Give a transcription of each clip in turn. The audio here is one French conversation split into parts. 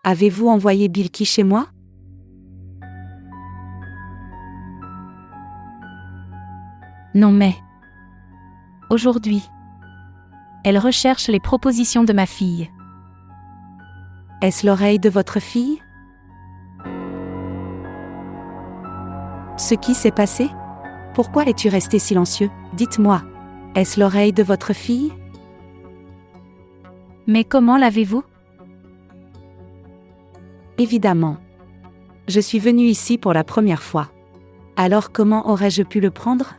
Avez-vous envoyé Bilky chez moi? Non mais... Aujourd'hui. Elle recherche les propositions de ma fille. Est-ce l'oreille de votre fille? Ce qui s'est passé? Pourquoi es-tu resté silencieux? Dites-moi. Est-ce l'oreille de votre fille? Mais comment l'avez-vous? Évidemment. Je suis venue ici pour la première fois. Alors comment aurais-je pu le prendre?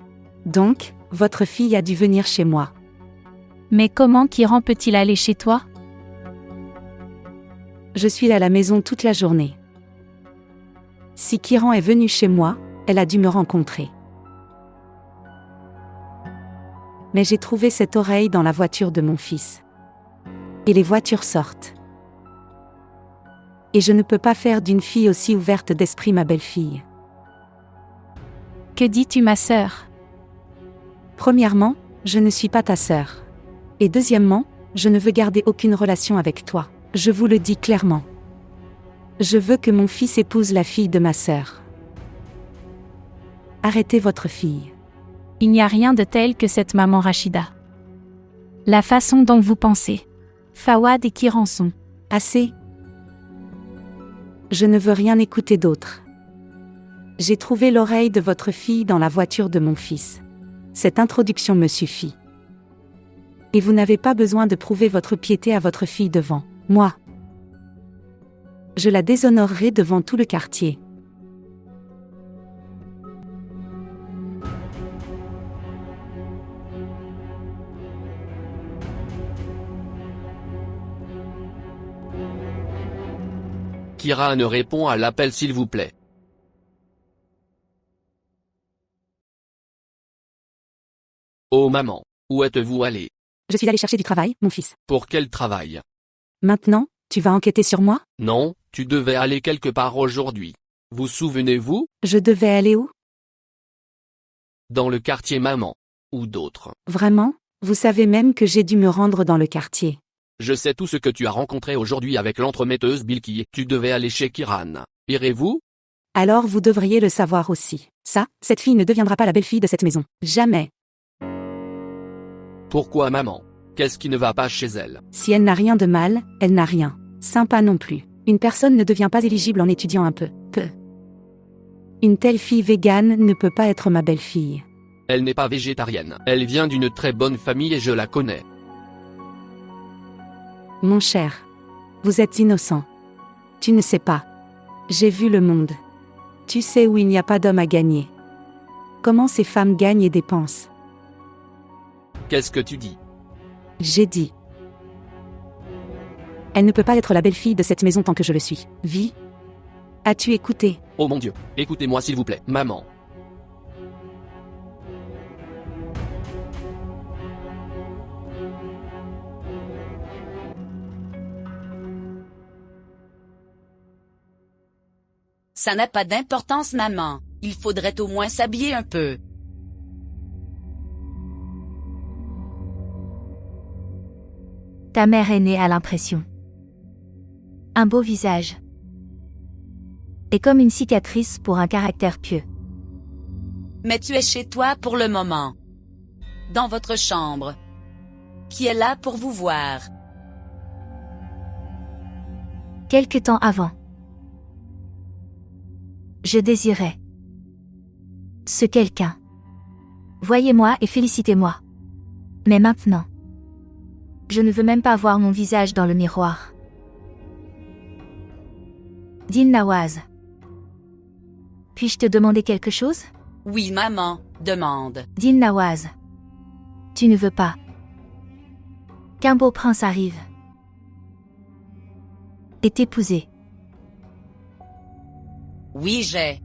Donc, votre fille a dû venir chez moi. Mais comment Kiran peut-il aller chez toi? Je suis à la maison toute la journée. Si Kiran est venue chez moi, elle a dû me rencontrer. Mais j'ai trouvé cette oreille dans la voiture de mon fils. Et les voitures sortent. Et je ne peux pas faire d'une fille aussi ouverte d'esprit ma belle-fille. Que dis-tu, ma sœur? Premièrement, je ne suis pas ta sœur. Et deuxièmement, je ne veux garder aucune relation avec toi. Je vous le dis clairement. Je veux que mon fils épouse la fille de ma sœur. Arrêtez votre fille. Il n'y a rien de tel que cette maman Rachida. La façon dont vous pensez. Fawad et Kiran sont. Assez. Je ne veux rien écouter d'autre. J'ai trouvé l'oreille de votre fille dans la voiture de mon fils. Cette introduction me suffit. Et vous n'avez pas besoin de prouver votre piété à votre fille devant moi. Je la déshonorerai devant tout le quartier. Kiran répond à l'appel s'il vous plaît. Oh maman, où êtes-vous allée? Je suis allée chercher du travail, mon fils. Pour quel travail? Maintenant, tu vas enquêter sur moi? Non, tu devais aller quelque part aujourd'hui. Vous souvenez-vous? Je devais aller où? Dans le quartier maman. Ou d'autres. Vraiment? Vous savez même que j'ai dû me rendre dans le quartier. Je sais tout ce que tu as rencontré aujourd'hui avec l'entremetteuse Bilky. Tu devais aller chez Kiran. Irez-vous? Alors vous devriez le savoir aussi. Ça, cette fille ne deviendra pas la belle-fille de cette maison. Jamais. Pourquoi maman? Qu'est-ce qui ne va pas chez elle? Si elle n'a rien de mal, elle n'a rien. Sympa non plus. Une personne ne devient pas éligible en étudiant un peu. Une telle fille végane ne peut pas être ma belle-fille. Elle n'est pas végétarienne. Elle vient d'une très bonne famille et je la connais. Mon cher. Vous êtes innocent. Tu ne sais pas. J'ai vu le monde. Tu sais où il n'y a pas d'homme à gagner. Comment ces femmes gagnent et dépensent. Qu'est-ce que tu dis? J'ai dit. Elle ne peut pas être la belle-fille de cette maison tant que je le suis. Vi? As-tu écouté? Oh mon Dieu, écoutez-moi s'il vous plaît, maman. Ça n'a pas d'importance, maman. Il faudrait au moins s'habiller un peu. Ta mère est née à l'impression. Un beau visage. Et comme une cicatrice pour un caractère pieux. Mais tu es chez toi pour le moment. Dans votre chambre. Qui est là pour vous voir. Quelque temps avant. Je désirais. Ce quelqu'un. Voyez-moi et félicitez-moi. Mais maintenant. Je ne veux même pas voir mon visage dans le miroir. Dil Nawaz. Puis-je te demander quelque chose? Oui, maman, demande. Dil Nawaz. Tu ne veux pas qu'un beau prince arrive et t'épouser? Oui, j'ai.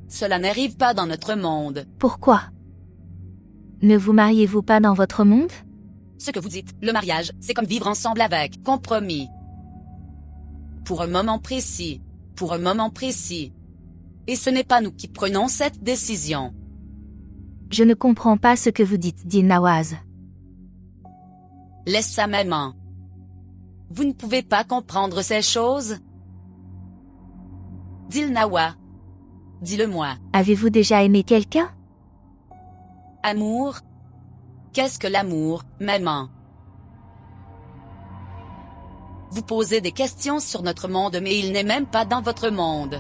Cela n'arrive pas dans notre monde. Pourquoi? Ne vous mariez-vous pas dans votre monde? Ce que vous dites, le mariage, c'est comme vivre ensemble avec compromis. Pour un moment précis. Pour un moment précis. Et ce n'est pas nous qui prenons cette décision. Je ne comprends pas ce que vous dites, dit Nawaz. Laisse ça, maman. Vous ne pouvez pas comprendre ces choses? Dis-le Nawa. Dis-le-moi. Avez-vous déjà aimé quelqu'un? Amour? Qu'est-ce que l'amour, maman? Vous posez des questions sur notre monde mais il n'est même pas dans votre monde.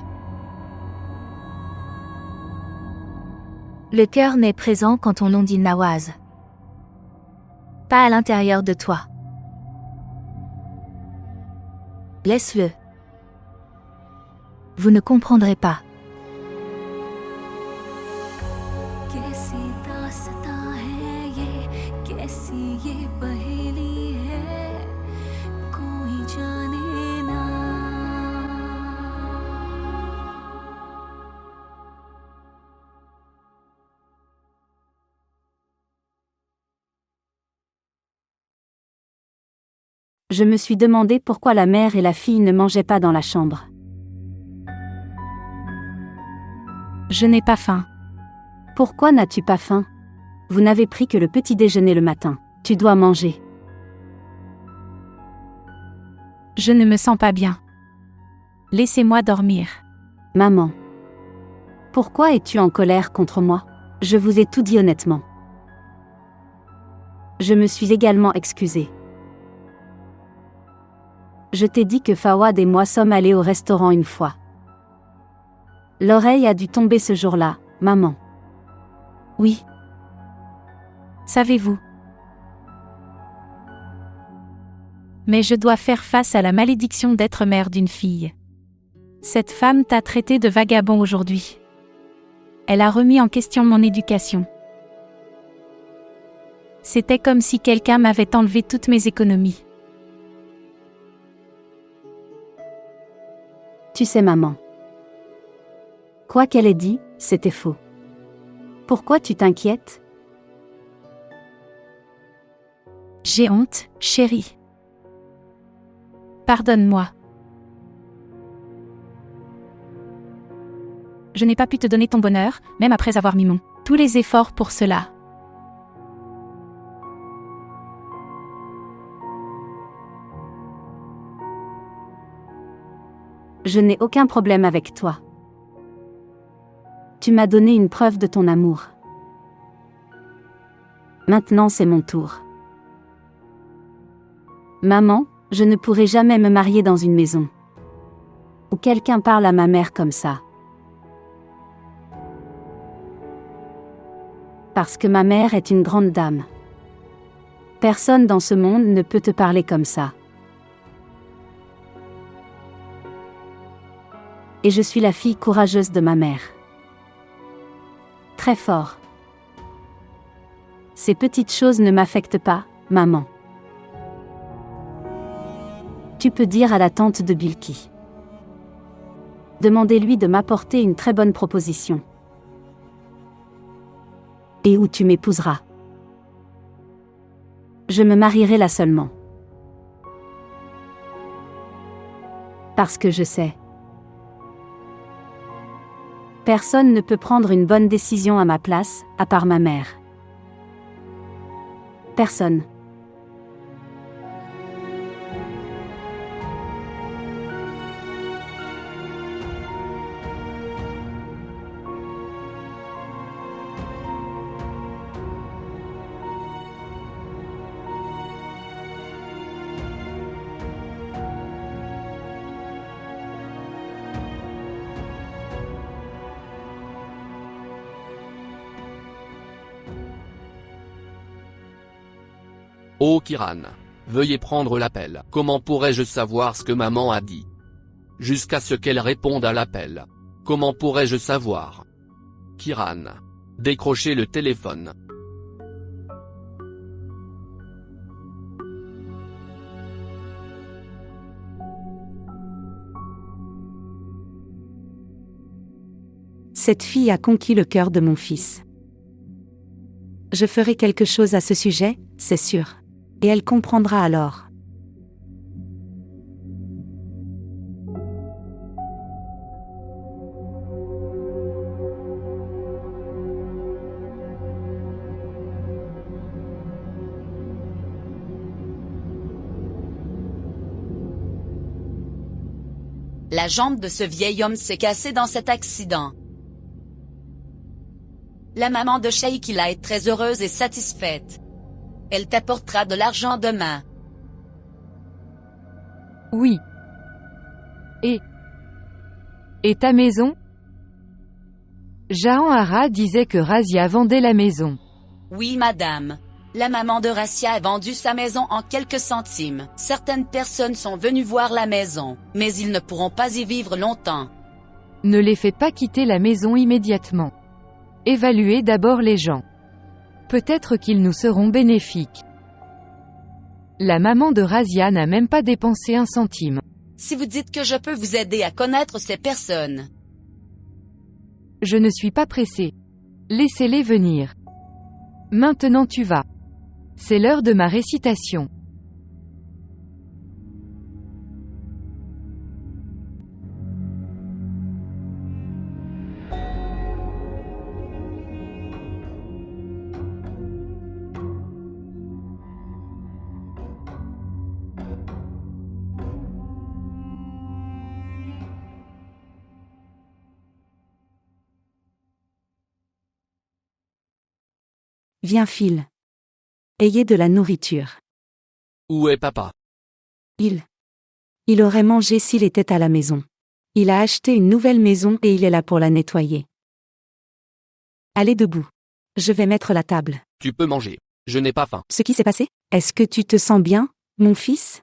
Le cœur n'est présent quand on l'on dit Nawaz. Pas à l'intérieur de toi. Laisse-le. Vous ne comprendrez pas. Je me suis demandé pourquoi la mère et la fille ne mangeaient pas dans la chambre. Je n'ai pas faim. Pourquoi n'as-tu pas faim? Vous n'avez pris que le petit déjeuner le matin. Tu dois manger. Je ne me sens pas bien. Laissez-moi dormir. Maman. Pourquoi es-tu en colère contre moi? Je vous ai tout dit honnêtement. Je me suis également excusée. Je t'ai dit que Fawad et moi sommes allés au restaurant une fois. L'oreille a dû tomber ce jour-là, maman. Oui. Savez-vous? Mais je dois faire face à la malédiction d'être mère d'une fille. Cette femme t'a traité de vagabond aujourd'hui. Elle a remis en question mon éducation. C'était comme si quelqu'un m'avait enlevé toutes mes économies. Tu sais maman. Quoi qu'elle ait dit, c'était faux. Pourquoi tu t'inquiètes? J'ai honte, chérie. Pardonne-moi. Je n'ai pas pu te donner ton bonheur, même après avoir mis tous les efforts pour cela. Je n'ai aucun problème avec toi. Tu m'as donné une preuve de ton amour. Maintenant c'est mon tour. Maman, je ne pourrai jamais me marier dans une maison où quelqu'un parle à ma mère comme ça. Parce que ma mère est une grande dame. Personne dans ce monde ne peut te parler comme ça. Et je suis la fille courageuse de ma mère. Très fort. Ces petites choses ne m'affectent pas, maman. Tu peux dire à la tante de Bilki. Demandez-lui de m'apporter une très bonne proposition. Et où tu m'épouseras. Je me marierai là seulement. Parce que je sais. Personne ne peut prendre une bonne décision à ma place, à part ma mère. Personne. Oh Kiran. Veuillez prendre l'appel. Comment pourrais-je savoir ce que maman a dit? Jusqu'à ce qu'elle réponde à l'appel. Comment pourrais-je savoir? Kiran. Décrochez le téléphone. Cette fille a conquis le cœur de mon fils. Je ferai quelque chose à ce sujet, c'est sûr. Et elle comprendra alors. La jambe de ce vieil homme s'est cassée dans cet accident. La maman de Shaikila est très heureuse et satisfaite. Elle t'apportera de l'argent demain. Oui. Et ta maison? Jahan Hara disait que Razia vendait la maison. Oui madame. La maman de Rassia a vendu sa maison en quelques centimes. Certaines personnes sont venues voir la maison, mais ils ne pourront pas y vivre longtemps. Ne les faites pas quitter la maison immédiatement. Évaluez d'abord les gens. Peut-être qu'ils nous seront bénéfiques. La maman de Razia n'a même pas dépensé un centime. Si vous dites que je peux vous aider à connaître ces personnes. Je ne suis pas pressé. Laissez-les venir. Maintenant tu vas. C'est l'heure de ma récitation. Viens Phil. Ayez de la nourriture. Où est papa? Il aurait mangé s'il était à la maison. Il a acheté une nouvelle maison et il est là pour la nettoyer. Allez debout. Je vais mettre la table. Tu peux manger. Je n'ai pas faim. Ce qui s'est passé? Est-ce que tu te sens bien, mon fils?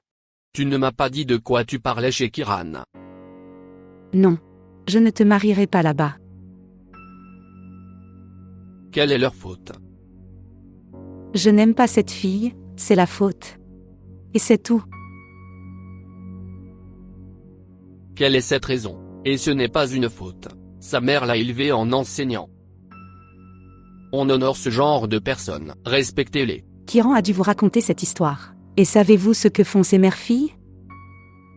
Tu ne m'as pas dit de quoi tu parlais chez Kiran. Non. Je ne te marierai pas là-bas. Quelle est leur faute? Je n'aime pas cette fille, c'est la faute. Et c'est tout. Quelle est cette raison? Et ce n'est pas une faute. Sa mère l'a élevé en enseignant. On honore ce genre de personnes, respectez-les. Kiran a dû vous raconter cette histoire. Et savez-vous ce que font ces mères-filles?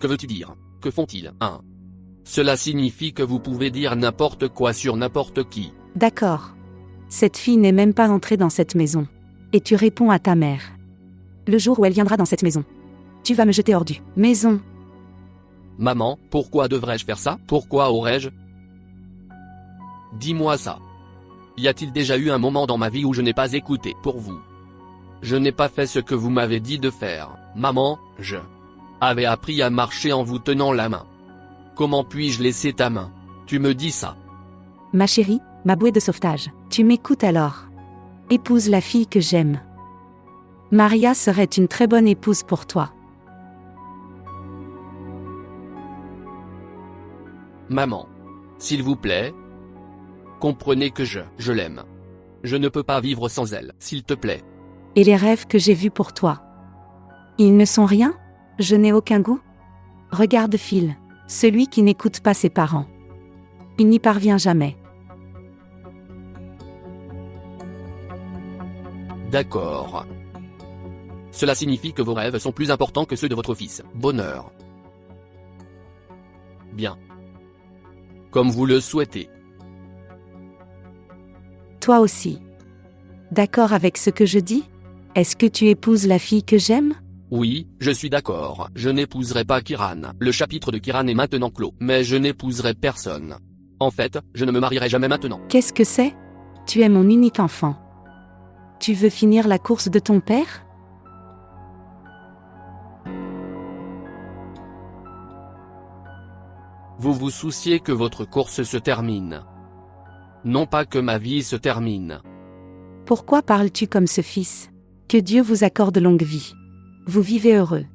Que veux-tu dire? Que font-ils, hein? Cela signifie que vous pouvez dire n'importe quoi sur n'importe qui. D'accord. Cette fille n'est même pas entrée dans cette maison. Et tu réponds à ta mère. Le jour où elle viendra dans cette maison, tu vas me jeter hors du maison. Maman, pourquoi devrais-je faire ça? Pourquoi aurais-je? Dis-moi ça. Y a-t-il déjà eu un moment dans ma vie où je n'ai pas écouté pour vous? Je n'ai pas fait ce que vous m'avez dit de faire. Maman, je avais appris à marcher en vous tenant la main. Comment puis-je laisser ta main? Tu me dis ça. Ma chérie, ma bouée de sauvetage, tu m'écoutes alors. Épouse la fille que j'aime. Maria serait une très bonne épouse pour toi. Maman. S'il vous plaît. Comprenez que je l'aime. Je ne peux pas vivre sans elle, s'il te plaît. Et les rêves que j'ai vus pour toi? Ils ne sont rien? Je n'ai aucun goût? Regarde Phil, celui qui n'écoute pas ses parents. Il n'y parvient jamais. D'accord. Cela signifie que vos rêves sont plus importants que ceux de votre fils. Bonheur. Bien. Comme vous le souhaitez. Toi aussi. D'accord avec ce que je dis? Est-ce que tu épouses la fille que j'aime? Oui, je suis d'accord. Je n'épouserai pas Kiran. Le chapitre de Kiran est maintenant clos. Mais je n'épouserai personne. En fait, je ne me marierai jamais maintenant. Qu'est-ce que c'est? Tu es mon unique enfant. Tu veux finir la course de ton père? Vous vous souciez que votre course se termine. Non pas que ma vie se termine. Pourquoi parles-tu comme ce fils? Que Dieu vous accorde longue vie. Vous vivez heureux.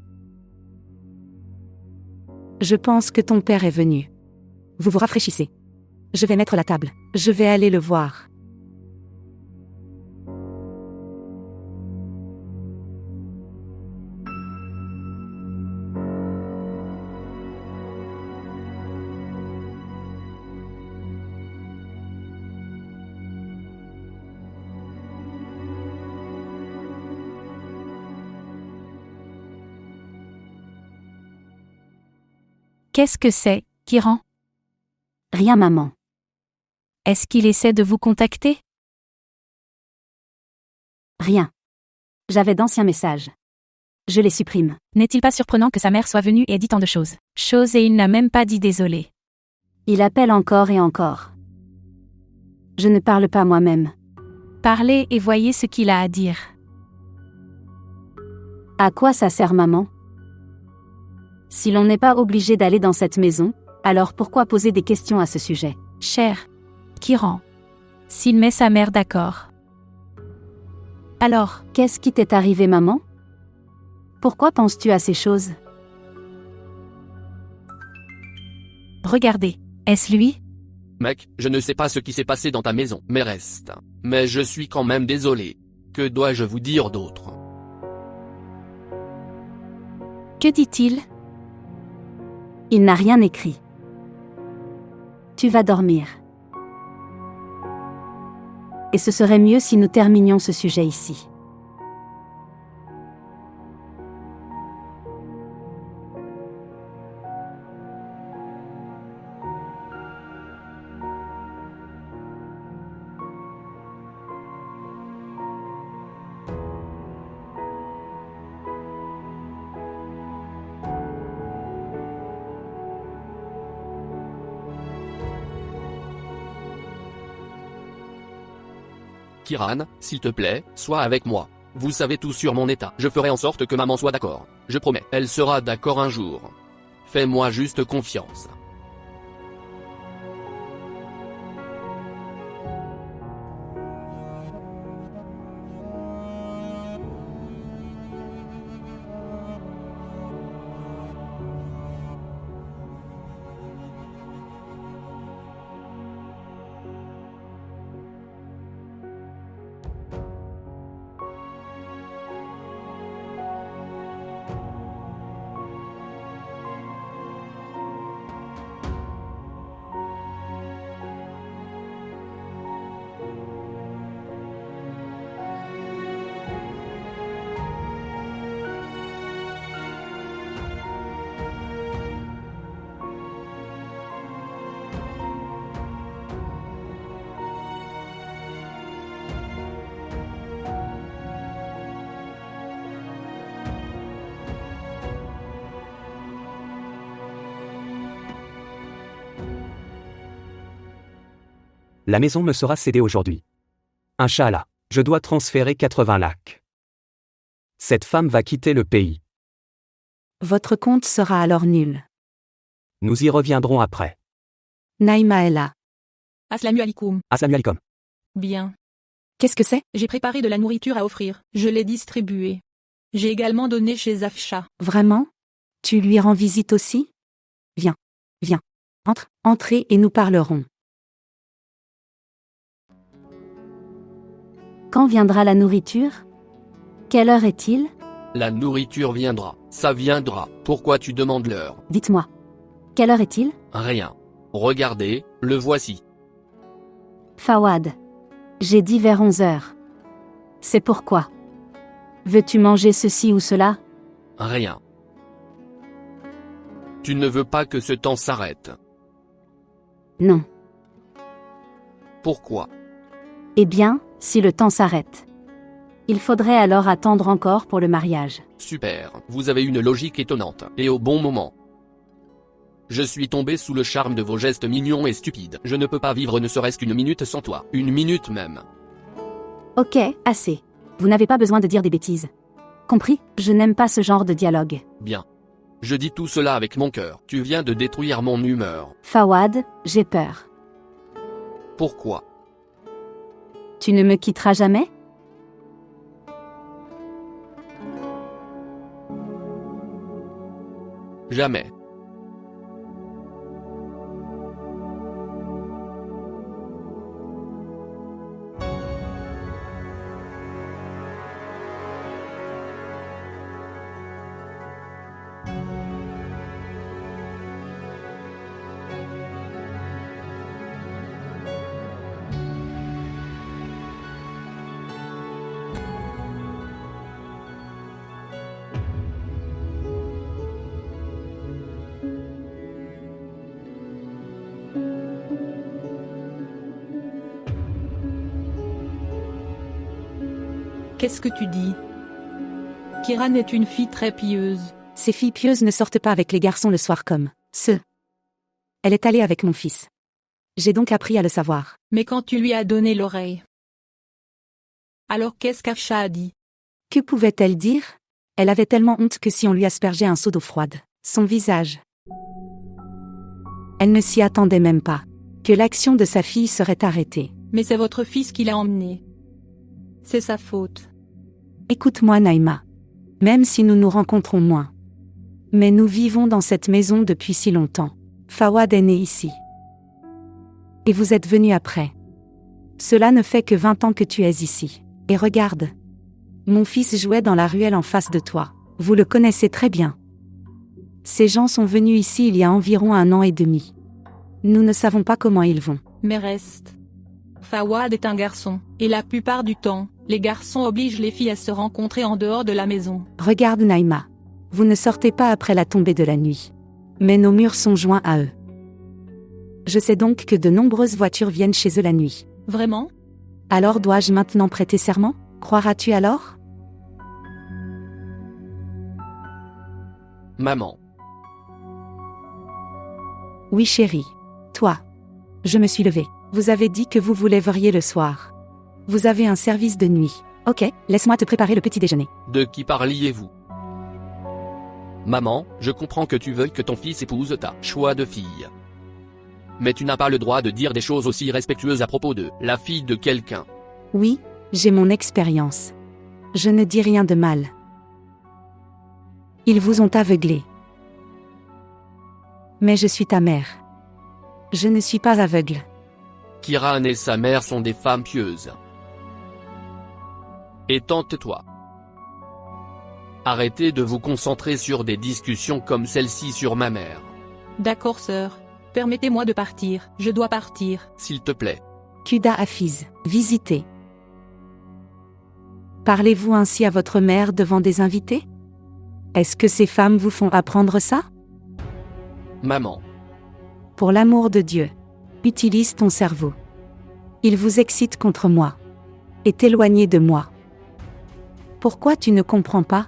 Je pense que ton père est venu. Vous vous rafraîchissez. Je vais mettre la table. Je vais aller le voir. Qu'est-ce que c'est, Kiran? Rien, maman. Est-ce qu'il essaie de vous contacter? Rien. J'avais d'anciens messages. Je les supprime. N'est-il pas surprenant que sa mère soit venue et ait dit tant de choses? Et il n'a même pas dit désolé. Il appelle encore et encore. Je ne parle pas moi-même. Parlez et voyez ce qu'il a à dire. À quoi ça sert, maman? Si l'on n'est pas obligé d'aller dans cette maison, alors pourquoi poser des questions à ce sujet? Cher Kiran, s'il met sa mère d'accord. Alors, Qu'est-ce qui t'est arrivé, maman? Pourquoi penses-tu à ces choses? regardez, est-ce lui? Mec, je ne sais pas ce qui s'est passé dans ta maison, mais reste. Mais je suis quand même désolé. Que dois-je vous dire d'autre? Que dit-il? Il n'a rien écrit. Tu vas dormir. Et ce serait mieux si nous terminions ce sujet ici. Kiran, s'il te plaît, sois avec moi. Vous savez tout sur mon état. Je ferai en sorte que maman soit d'accord. Je promets. Elle sera d'accord un jour. Fais-moi juste confiance. La maison me sera cédée aujourd'hui. Inch'Allah, je dois transférer 80 lakhs. Cette femme va quitter le pays. Votre compte sera alors nul. Nous y reviendrons après. Naïma est là. Assalamu alaikum. Assalamu alaikum. Bien. Qu'est-ce que c'est? J'ai préparé de la nourriture à offrir. Je l'ai distribuée. J'ai également donné chez Afsha. Vraiment? Tu lui rends visite aussi? Viens. Viens. Entrez et nous parlerons. Quand viendra la nourriture? Quelle heure est-il? La nourriture viendra. Ça viendra. Pourquoi tu demandes l'heure? Dites-moi. Quelle heure est-il? Rien. Regardez, le voici. Fawad. J'ai dit vers 11 heures. C'est pourquoi. Veux-tu manger ceci ou cela? Rien. Tu ne veux pas que ce temps s'arrête. Non. Pourquoi? Eh bien, si le temps s'arrête. Il faudrait alors attendre encore pour le mariage. Super, vous avez une logique étonnante, et au bon moment. Je suis tombé sous le charme de vos gestes mignons et stupides. Je ne peux pas vivre ne serait-ce qu'une minute sans toi. Une minute même. Ok, assez. Vous n'avez pas besoin de dire des bêtises. Compris? Je n'aime pas ce genre de dialogue. Bien. Je dis tout cela avec mon cœur. Tu viens de détruire mon humeur. Fawad, j'ai peur. Pourquoi? Tu ne me quitteras jamais? Jamais. Qu'est-ce que tu dis? Kiran est une fille très pieuse. Ces filles pieuses ne sortent pas avec les garçons le soir comme ce. Elle est allée avec mon fils. J'ai donc appris à le savoir. Mais quand tu lui as donné l'oreille, alors qu'est-ce qu'Acha a dit? Que pouvait-elle dire? Elle avait tellement honte que si on lui aspergeait un seau d'eau froide, son visage. Elle ne s'y attendait même pas. Que l'action de sa fille serait arrêtée. Mais c'est votre fils qui l'a emmené. C'est sa faute. Écoute-moi Naïma. Même si nous nous rencontrons moins. Mais nous vivons dans cette maison depuis si longtemps. Fawad est né ici. Et vous êtes venu après. Cela ne fait que 20 ans que tu es ici. Et regarde. Mon fils jouait dans la ruelle en face de toi. Vous le connaissez très bien. Ces gens sont venus ici il y a environ 1 an et demi. Nous ne savons pas comment ils vont. Mais reste. Fawad est un garçon, et la plupart du temps, les garçons obligent les filles à se rencontrer en dehors de la maison. Regarde Naïma. Vous ne sortez pas après la tombée de la nuit. Mais nos murs sont joints à eux. Je sais donc que de nombreuses voitures viennent chez eux la nuit. Vraiment? Alors dois-je maintenant prêter serment? Croiras-tu alors? Maman. Oui chérie. Toi. Je me suis levée. Vous avez dit que vous vous lèveriez le soir. Vous avez un service de nuit. Ok, laisse-moi te préparer le petit déjeuner. De qui parliez-vous? Maman, je comprends que tu veuilles que ton fils épouse ta choix de fille. Mais tu n'as pas le droit de dire des choses aussi respectueuses à propos de la fille de quelqu'un. Oui, j'ai mon expérience. Je ne dis rien de mal. Ils vous ont aveuglé. Mais je suis ta mère. Je ne suis pas aveugle. Kiran et sa mère sont des femmes pieuses. Et tente-toi. Arrêtez de vous concentrer sur des discussions comme celle-ci sur ma mère. D'accord sœur. Permettez-moi de partir, je dois partir. S'il te plaît. Kuda Hafiz, visitez. Parlez-vous ainsi à votre mère devant des invités? Est-ce que ces femmes vous font apprendre ça? Maman. Pour l'amour de Dieu, utilise ton cerveau. Il vous excite contre moi. Est éloigné de moi. Pourquoi tu ne comprends pas?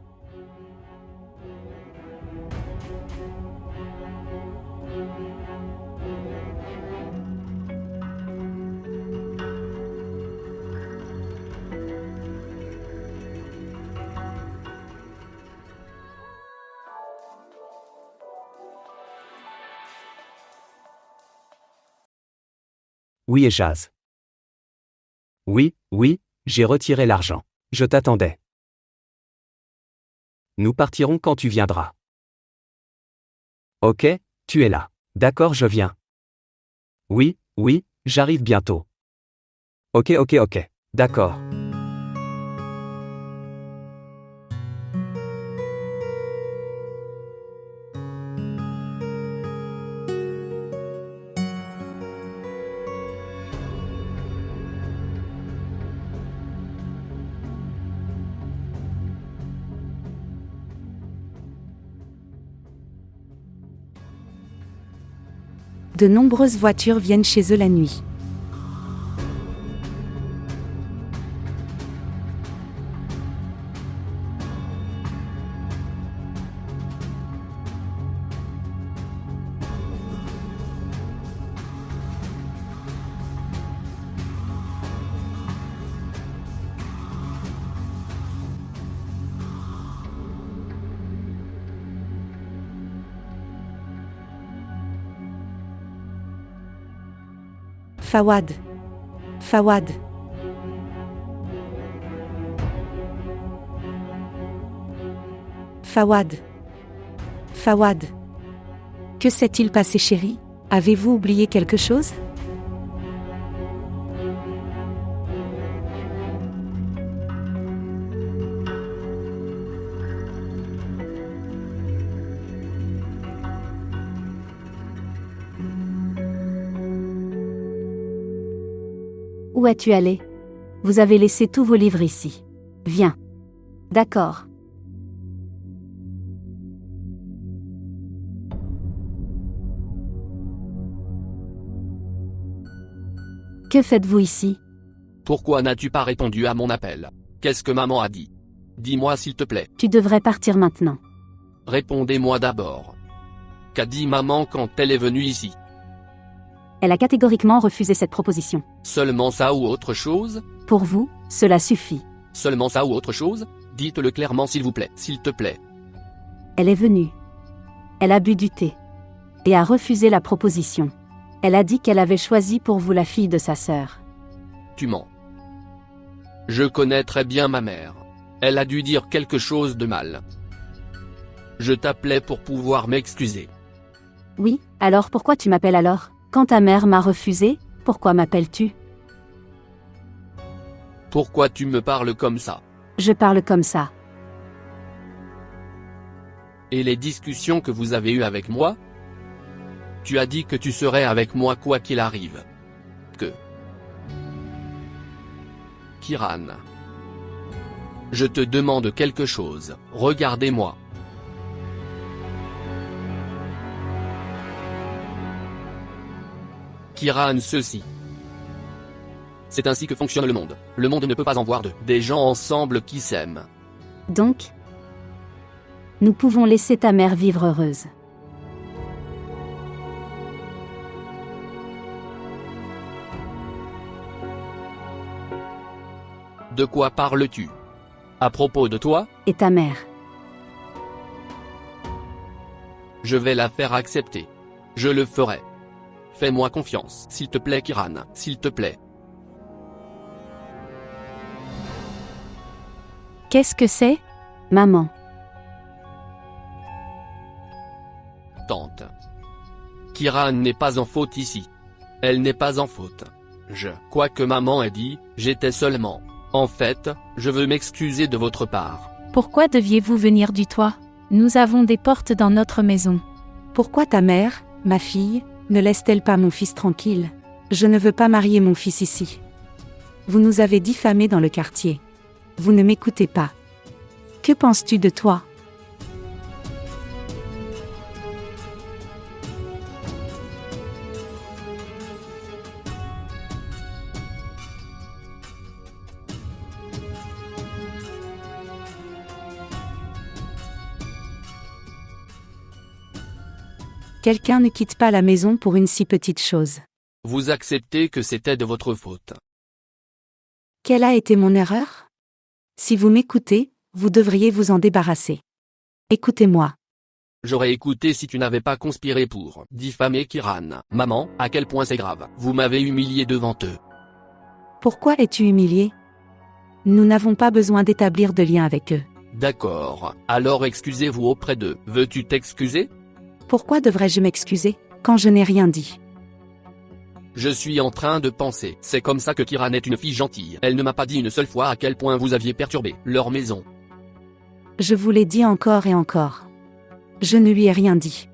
Oui Ejaz. Oui, j'ai retiré l'argent. Je t'attendais. Nous partirons quand tu viendras. Ok, tu es là. D'accord, je viens. Oui, j'arrive bientôt. Ok. D'accord. De nombreuses voitures viennent chez eux la nuit. Fawad. Que s'est-il passé chérie? Avez-vous oublié quelque chose? Où es-tu allé? Vous avez laissé tous vos livres ici. Viens. D'accord. Que faites-vous ici? Pourquoi n'as-tu pas répondu à mon appel? Qu'est-ce que maman a dit? Dis-moi s'il te plaît. Tu devrais partir maintenant. Répondez-moi d'abord. Qu'a dit maman quand elle est venue ici? Elle a catégoriquement refusé cette proposition. Seulement ça ou autre chose? Pour vous, cela suffit. Seulement ça ou autre chose? Dites-le clairement s'il vous plaît. S'il te plaît. Elle est venue. Elle a bu du thé. Et a refusé la proposition. Elle a dit qu'elle avait choisi pour vous la fille de sa sœur. Tu mens. Je connais très bien ma mère. Elle a dû dire quelque chose de mal. Je t'appelais pour pouvoir m'excuser. Oui, alors pourquoi tu m'appelles alors? Quand ta mère m'a refusé, pourquoi m'appelles-tu? Pourquoi tu me parles comme ça? Je parle comme ça. Et les discussions que vous avez eues avec moi? Tu as dit que tu serais avec moi quoi qu'il arrive. Que... Kiran. Je te demande quelque chose, regardez-moi. Kiran, ceci. C'est ainsi que fonctionne le monde. Le monde ne peut pas en voir des gens ensemble qui s'aiment. Donc, nous pouvons laisser ta mère vivre heureuse. De quoi parles-tu? À propos de toi? Et ta mère? Je vais la faire accepter. Je le ferai. Fais-moi confiance, s'il te plaît Kiran, s'il te plaît. Qu'est-ce que c'est? Maman. Tante. Kiran n'est pas en faute ici. Elle n'est pas en faute. Quoi que maman ait dit, j'étais seulement. En fait, je veux m'excuser de votre part. Pourquoi deviez-vous venir du toit? Nous avons des portes dans notre maison. Pourquoi ta mère, ma fille, ne laisse-t-elle pas mon fils tranquille? Je ne veux pas marier mon fils ici. Vous nous avez diffamés dans le quartier. Vous ne m'écoutez pas. Que penses-tu de toi? Quelqu'un ne quitte pas la maison pour une si petite chose. Vous acceptez que c'était de votre faute. Quelle a été mon erreur? Si vous m'écoutez, vous devriez vous en débarrasser. Écoutez-moi. J'aurais écouté si tu n'avais pas conspiré pour diffamer Kiran. Maman, à quel point c'est grave. Vous m'avez humilié devant eux. Pourquoi es-tu humilié? Nous n'avons pas besoin d'établir de lien avec eux. D'accord, alors excusez-vous auprès d'eux. Veux-tu t'excuser? Pourquoi devrais-je m'excuser, quand je n'ai rien dit? Je suis en train de penser. C'est comme ça que Kiran est une fille gentille. Elle ne m'a pas dit une seule fois à quel point vous aviez perturbé leur maison. Je vous l'ai dit encore et encore. Je ne lui ai rien dit.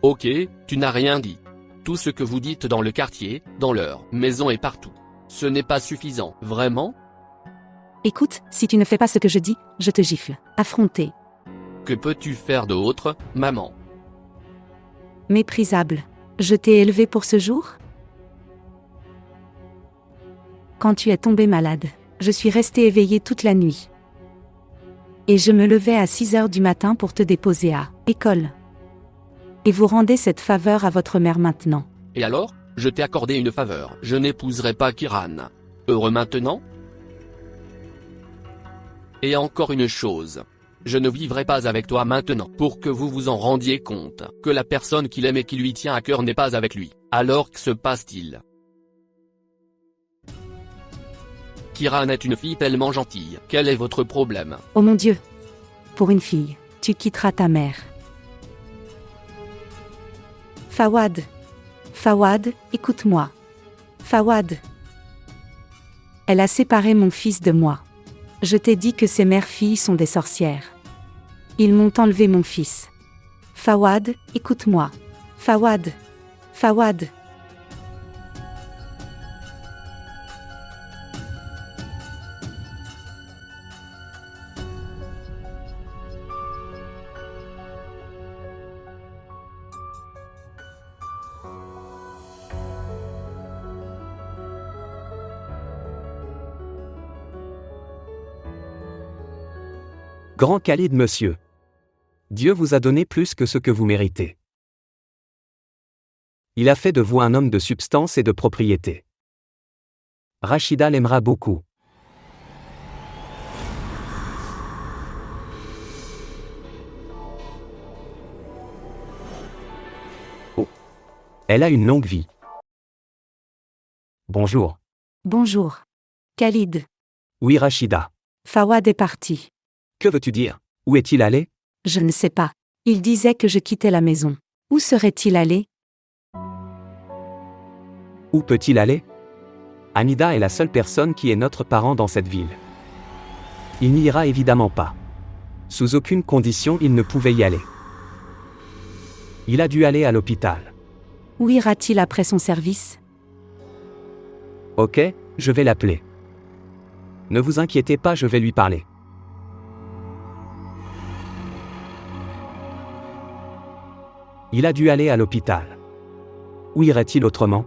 Ok, tu n'as rien dit. Tout ce que vous dites dans le quartier, dans leur maison et partout. Ce n'est pas suffisant, vraiment? Écoute, si tu ne fais pas ce que je dis, je te gifle. Affronté. Que peux-tu faire d'autre, maman? Méprisable. Je t'ai élevé pour ce jour? Quand tu es tombé malade, je suis restée éveillée toute la nuit. Et je me levais à 6 heures du matin pour te déposer à l'école. Et vous rendez cette faveur à votre mère maintenant. Et alors, je t'ai accordé une faveur. Je n'épouserai pas Kiran. Heureux maintenant? Et encore une chose. Je ne vivrai pas avec toi maintenant. Pour que vous vous en rendiez compte, que la personne qu'il aime et qui lui tient à cœur n'est pas avec lui. Alors que se passe-t-il? Kiran est une fille tellement gentille. Quel est votre problème? Oh mon Dieu! Pour une fille, tu quitteras ta mère. Fawad. Fawad, écoute-moi. Fawad. Elle a séparé mon fils de moi. Je t'ai dit que ces mères-filles sont des sorcières. Ils m'ont enlevé mon fils. Fawad, écoute-moi. Fawad. Fawad. Grand Khalid monsieur. Dieu vous a donné plus que ce que vous méritez. Il a fait de vous un homme de substance et de propriété. Rachida l'aimera beaucoup. Oh. Elle a une longue vie. Bonjour. Bonjour. Khalid. Oui Rachida. Fawad est parti. Que veux-tu dire? Où est-il allé? Je ne sais pas. Il disait que je quittais la maison. Où serait-il allé? Où peut-il aller? Hamida est la seule personne qui est notre parent dans cette ville. Il n'y ira évidemment pas. Sous aucune condition il ne pouvait y aller. Il a dû aller à l'hôpital. Où ira-t-il après son service? Ok, je vais l'appeler. Ne vous inquiétez pas, je vais lui parler. Il a dû aller à l'hôpital. Où irait-il autrement?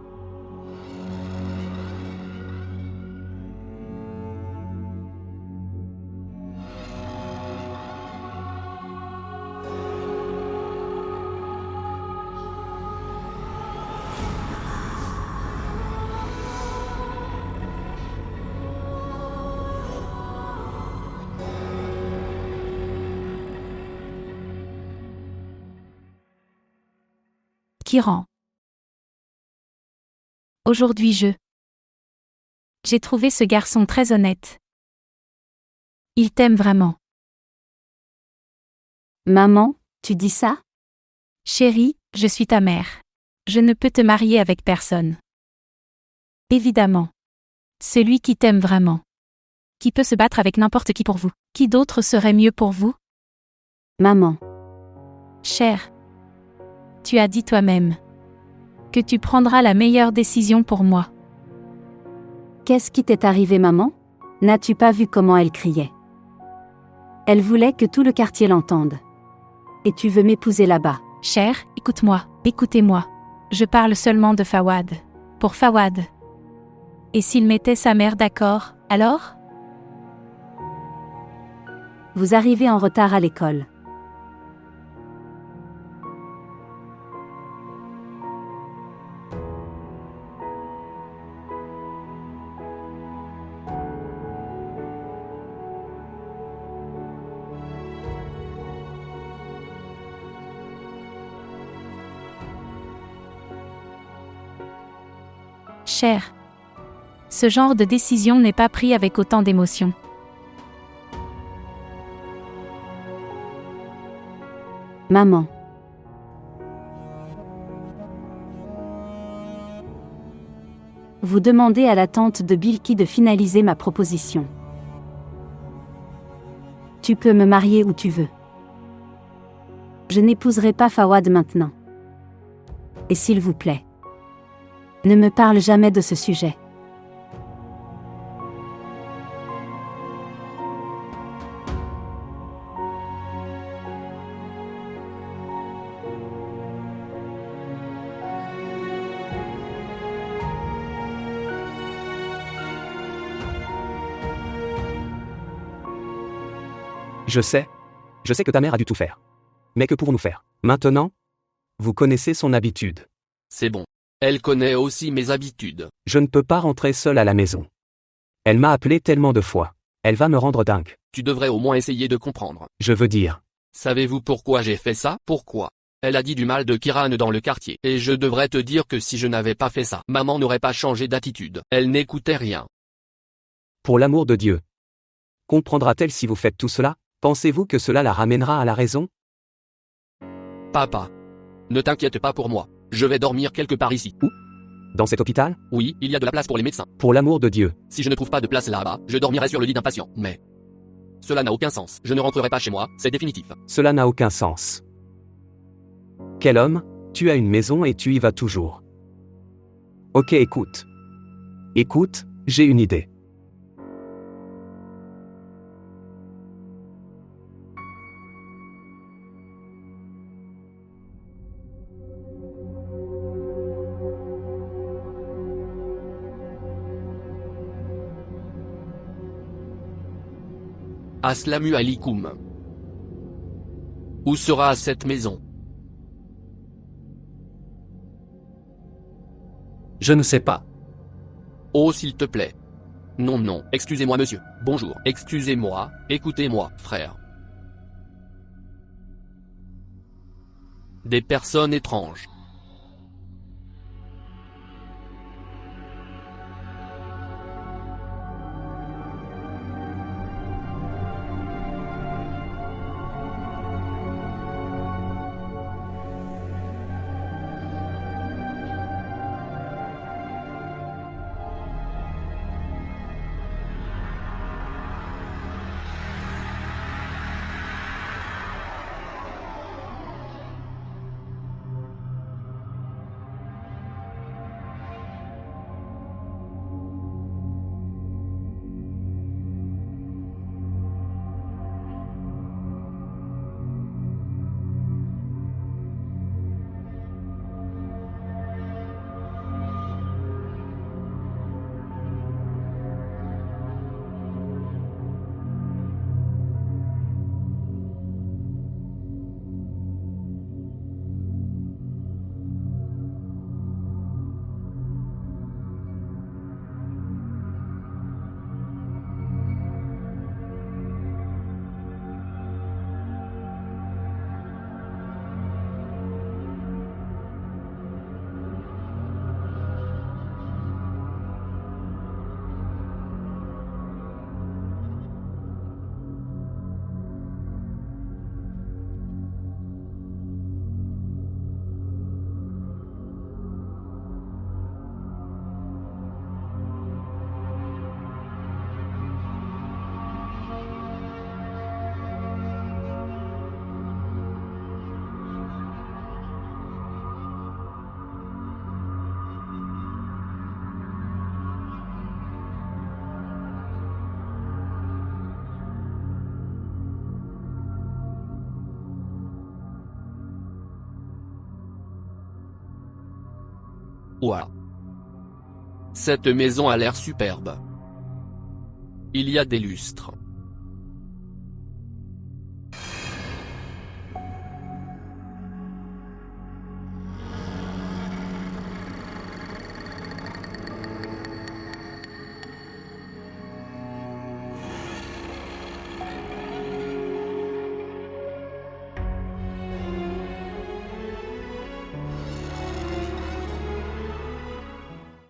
Kiran. Aujourd'hui j'ai trouvé ce garçon très honnête. Il t'aime vraiment. Maman, tu dis ça? Chérie, je suis ta mère. Je ne peux te marier avec personne. Évidemment. Celui qui t'aime vraiment. Qui peut se battre avec n'importe qui pour vous. Qui d'autre serait mieux pour vous? Maman. Cher. Tu as dit toi-même que tu prendras la meilleure décision pour moi. Qu'est-ce qui t'est arrivé, maman? N'as-tu pas vu comment elle criait? Elle voulait que tout le quartier l'entende. Et tu veux m'épouser là-bas. Cher, écoute-moi, écoutez-moi. Je parle seulement de Fawad. Pour Fawad. Et s'il mettait sa mère d'accord, alors? Vous arrivez en retard à l'école. Cher. Ce genre de décision n'est pas pris avec autant d'émotion. Maman. Vous demandez à la tante de Bilki de finaliser ma proposition. Tu peux me marier où tu veux. Je n'épouserai pas Fawad maintenant. Et s'il vous plaît, ne me parle jamais de ce sujet. Je sais que ta mère a dû tout faire. Mais que pouvons-nous faire? Maintenant? Vous connaissez son habitude. C'est bon. Elle connaît aussi mes habitudes. Je ne peux pas rentrer seul à la maison. Elle m'a appelé tellement de fois. Elle va me rendre dingue. Tu devrais au moins essayer de comprendre. Je veux dire. Savez-vous pourquoi j'ai fait ça? Pourquoi? Elle a dit du mal de Kiran dans le quartier. Et je devrais te dire que si je n'avais pas fait ça, maman n'aurait pas changé d'attitude. Elle n'écoutait rien. Pour l'amour de Dieu. Comprendra-t-elle si vous faites tout cela? Pensez-vous que cela la ramènera à la raison? Papa. Ne t'inquiète pas pour moi. Je vais dormir quelque part ici. Où? Dans cet hôpital? Oui, il y a de la place pour les médecins. Pour l'amour de Dieu. Si je ne trouve pas de place là-bas, je dormirai sur le lit d'un patient. Mais cela n'a aucun sens. Je ne rentrerai pas chez moi, c'est définitif. Cela n'a aucun sens. Quel homme? Tu as une maison et tu y vas toujours. Ok, écoute. Écoute, j'ai une idée. Aslamu alikoum. Où sera cette maison? Je ne sais pas. Oh s'il te plaît. Non non, excusez-moi monsieur. Bonjour, excusez-moi, écoutez-moi, frère. Des personnes étranges. Ouah. Cette maison a l'air superbe. Il y a des lustres.